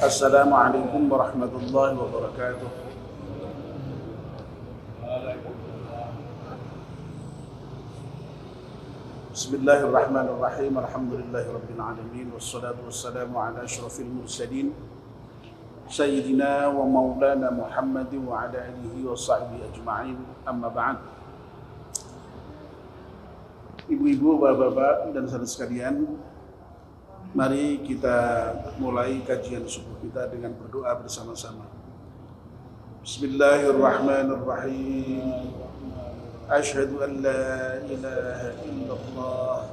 Assalamualaikum warahmatullahi wabarakatuh. Bismillahirrahmanirrahim. Alhamdulillahirabbil alamin wassalatu wassalamu ala asyrafil mursalin sayyidina wa maulana Muhammadin wa ala alihi wa sahbihi ajma'in. Amma ba'd. Ibu-ibu, bapak-bapak dan saudara sekalian, mari kita mulai kajian subuh kita dengan berdoa bersama-sama. Bismillahirrahmanirrahim. Asyhadu an la ilaha illallah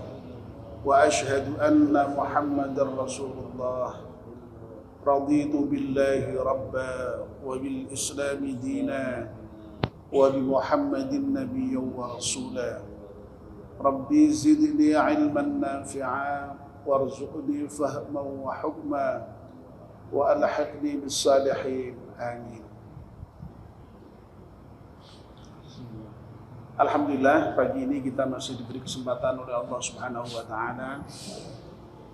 wa asyhadu anna Muhammadar Rasulullah. Raditu billahi rabba wa bil islami dina wa bi Muhammadin nabiyyan wa rasula. Rabbi zidni ilman nafi'a warzuqni fahman wa hukma wa alhaqni bis salihin. Amin. Alhamdulillah, pagi ini kita masih diberi kesempatan oleh Allah Subhanahu wa taala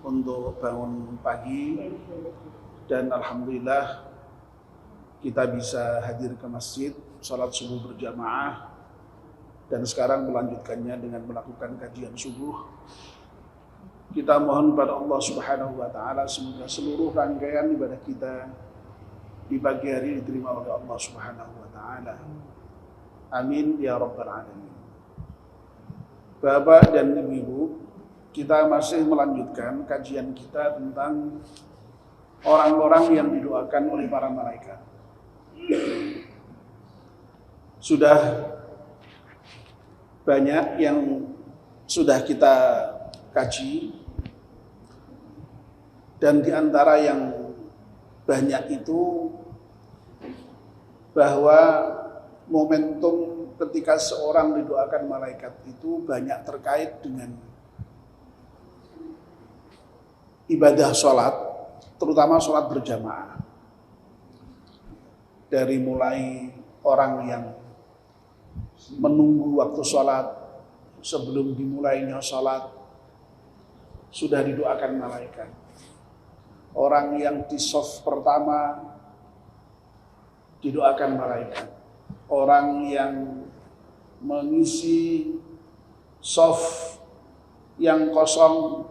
untuk bangun pagi, dan alhamdulillah kita bisa hadir ke masjid salat subuh berjamaah, dan sekarang melanjutkannya dengan melakukan kajian subuh. Kita mohon pada Allah Subhanahu wa taala semoga seluruh rangkaian ibadah kita di pagi hari diterima oleh Allah Subhanahu wa taala. Amin ya rabbal alamin. Bapak dan ibu-ibu, kita masih melanjutkan kajian kita tentang orang-orang yang didoakan oleh para malaikat. Sudah banyak yang sudah kita kaji, dan di antara yang banyak itu bahwa momentum ketika seorang didoakan malaikat itu banyak terkait dengan ibadah sholat, terutama sholat berjamaah. Dari mulai orang yang menunggu waktu sholat, sebelum dimulainya sholat sudah didoakan malaikat. Orang yang di shaf pertama didoakan malaikat. Orang yang mengisi shaf yang kosong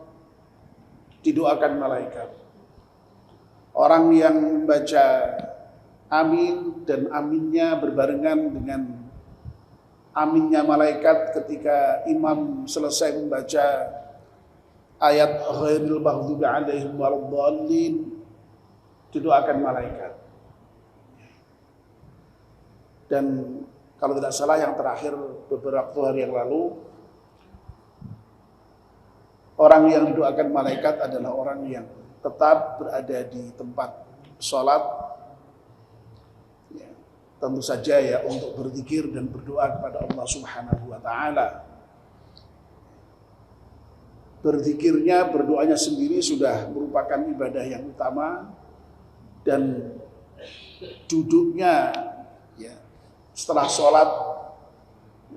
didoakan malaikat. Orang yang membaca amin dan aminnya berbarengan dengan aminnya malaikat ketika imam selesai membaca ayat ghairil maghdubi alaihim waladdallin, didoakan malaikat. Dan kalau tidak salah yang terakhir beberapa hari yang lalu, orang yang didoakan malaikat adalah orang yang tetap berada di tempat sholat, ya, tentu saja ya untuk berzikir dan berdoa kepada Allah Subhanahu wa taala. Berzikirnya, berdoanya sendiri sudah merupakan ibadah yang utama, dan duduknya ya setelah sholat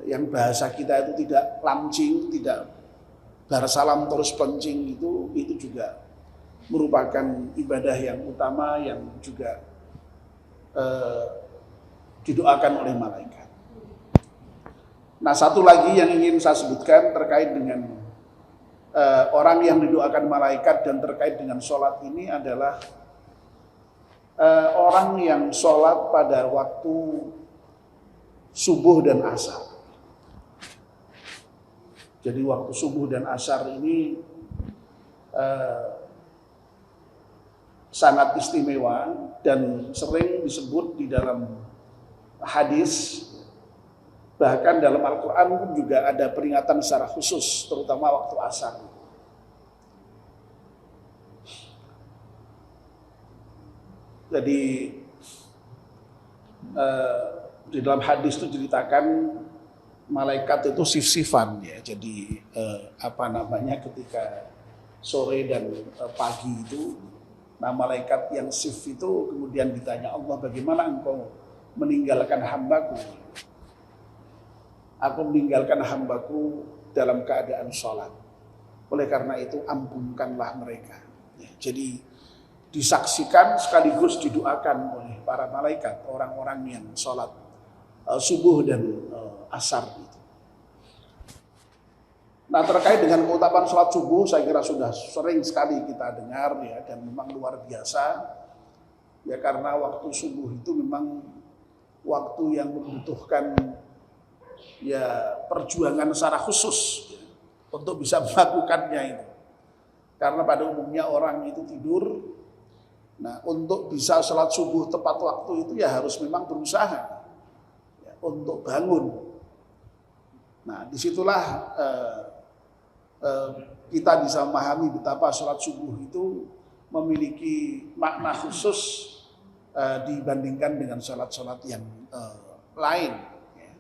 yang bahasa kita itu tidak lamcing, tidak barsalam terus pencing, itu juga merupakan ibadah yang utama yang juga didoakan oleh malaikat. Nah, satu lagi yang ingin saya sebutkan terkait dengan orang yang didoakan malaikat dan terkait dengan sholat ini adalah orang yang sholat pada waktu subuh dan asar. Jadi waktu subuh dan asar ini sangat istimewa dan sering disebut di dalam hadis. Bahkan dalam Al-Quran pun juga ada peringatan secara khusus, terutama waktu asar. Jadi di dalam hadis itu diceritakan malaikat itu sif-sifan ya. Jadi ketika sore dan pagi itu, nah malaikat yang sif itu kemudian ditanya Allah, bagaimana engkau meninggalkan hambaku? Aku meninggalkan hambaku dalam keadaan sholat. Oleh karena itu ampunkanlah mereka. Ya, jadi disaksikan sekaligus didoakan oleh para malaikat, orang-orang yang sholat subuh dan asar itu. Nah, terkait dengan keutamaan sholat subuh, saya kira sudah sering sekali kita dengar ya, dan memang luar biasa ya, karena waktu subuh itu memang waktu yang membutuhkan ya perjuangan secara khusus ya, untuk bisa melakukannya itu. Karena pada umumnya orang itu tidur. Nah, untuk bisa sholat subuh tepat waktu itu ya harus memang berusaha ya, untuk bangun. Nah, disitulah kita bisa memahami betapa sholat subuh itu memiliki makna khusus dibandingkan dengan sholat-sholat yang lain. Ya.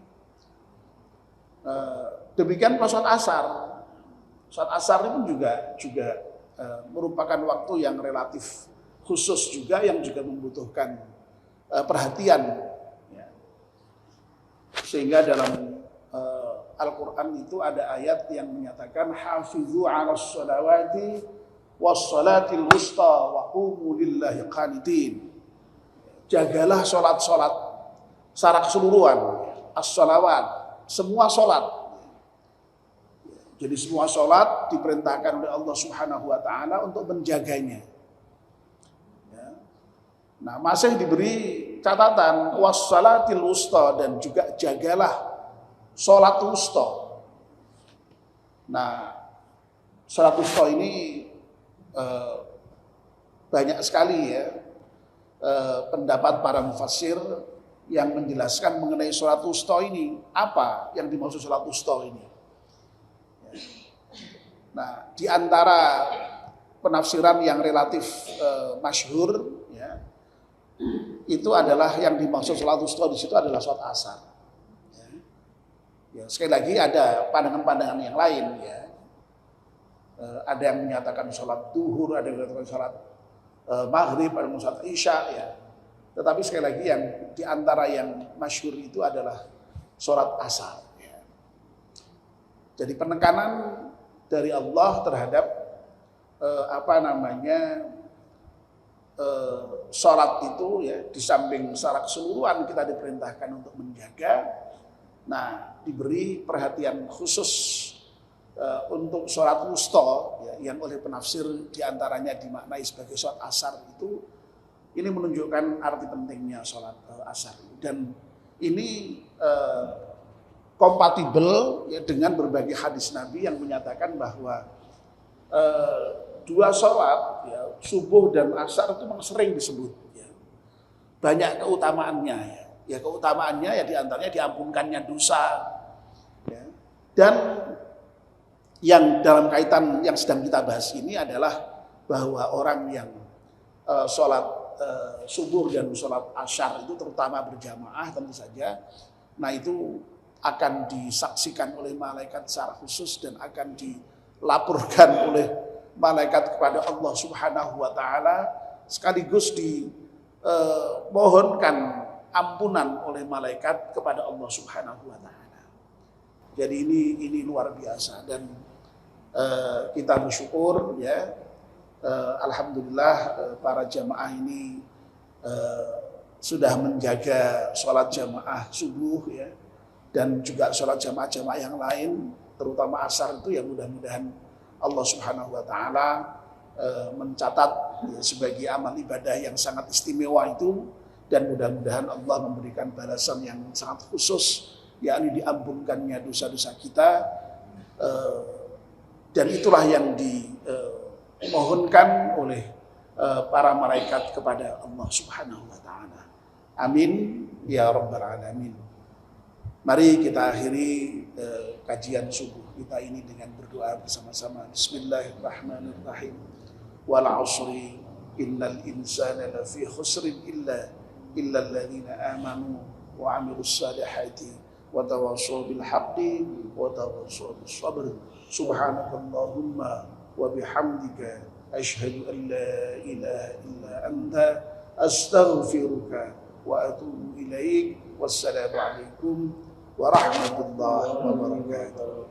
Demikian sholat asar. Sholat asar itu juga merupakan waktu yang relatif khusus juga, yang juga membutuhkan perhatian ya. Sehingga dalam Al-Quran itu ada ayat yang menyatakan hafizu 'alas sholawati was sholatil wusta wa qumu lillahi qanitin. Jagalah sholat-sholat secara keseluruhan, as-sholawat, semua sholat. Jadi semua sholat diperintahkan oleh Allah Subhanahu wa ta'ala untuk menjaganya. Nah, masih diberi catatan wassalatil wusta, dan juga jagalah sholat wusta. Nah, sholat wusta ini banyak sekali ya pendapat para mufassir yang menjelaskan mengenai sholat wusta ini. Apa yang dimaksud sholat wusta ini? Nah, di antara penafsiran yang relatif masyhur ya, itu adalah yang dimaksud sholat wusta di situ adalah sholat asar. Ya, sekali lagi ada pandangan-pandangan yang lain ya. Ada yang menyatakan sholat duhur, ada yang menyatakan sholat maghrib, ada yang sholat isya ya. Tetapi sekali lagi yang di antara yang masyhur itu adalah sholat asar. Ya. Jadi penekanan dari Allah terhadap sholat itu ya, di samping secara keseluruhan kita diperintahkan untuk menjaga. Nah, diberi perhatian khusus untuk sholat wusta ya, yang oleh penafsir diantaranya dimaknai sebagai sholat asar itu. Ini menunjukkan arti pentingnya sholat asar, dan ini kompatibel ya, dengan berbagai hadis Nabi yang menyatakan bahwa dua sholat ya, subuh dan asar itu memang sering disebut ya. Banyak keutamaannya ya. Ya, keutamaannya ya diantaranya diampunkannya dosa ya. Dan yang dalam kaitan yang sedang kita bahas ini adalah bahwa orang yang sholat subuh dan sholat asar itu terutama berjamaah tentu saja, nah itu akan disaksikan oleh malaikat secara khusus dan akan dilaporkan oleh malaikat kepada Allah Subhanahu wa ta'ala, sekaligus dimohonkan ampunan oleh malaikat kepada Allah Subhanahu wa ta'ala. Jadi ini luar biasa, dan kita bersyukur ya, alhamdulillah para jamaah ini sudah menjaga sholat jamaah subuh ya, dan juga sholat jamaah-jamaah yang lain, terutama asar itu ya, mudah-mudahan Allah Subhanahu wa ta'ala mencatat ya, sebagai amal ibadah yang sangat istimewa itu, dan mudah-mudahan Allah memberikan balasan yang sangat khusus, yakni diampunkannya dosa-dosa kita, dan itulah yang dimohonkan oleh para malaikat kepada Allah Subhanahu wa ta'ala. Amin ya rabbal alamin. Mari kita akhiri kajian subuh kita ini dengan berdoa bersama-sama. Bismillahirrahmanirrahim. Wal 'ashri innal insana lafi khusrin illa alladziina aamanu wa 'amilus salihati wa tawassaw bil haqqi wa tawassaw bis sabr. Subhanakallahumma wa bihamdika asyhadu an la ilaha illa anta astaghfiruka wa atubu ilaik. Wassalamu alaikum warahmatullahi wabarakatuh.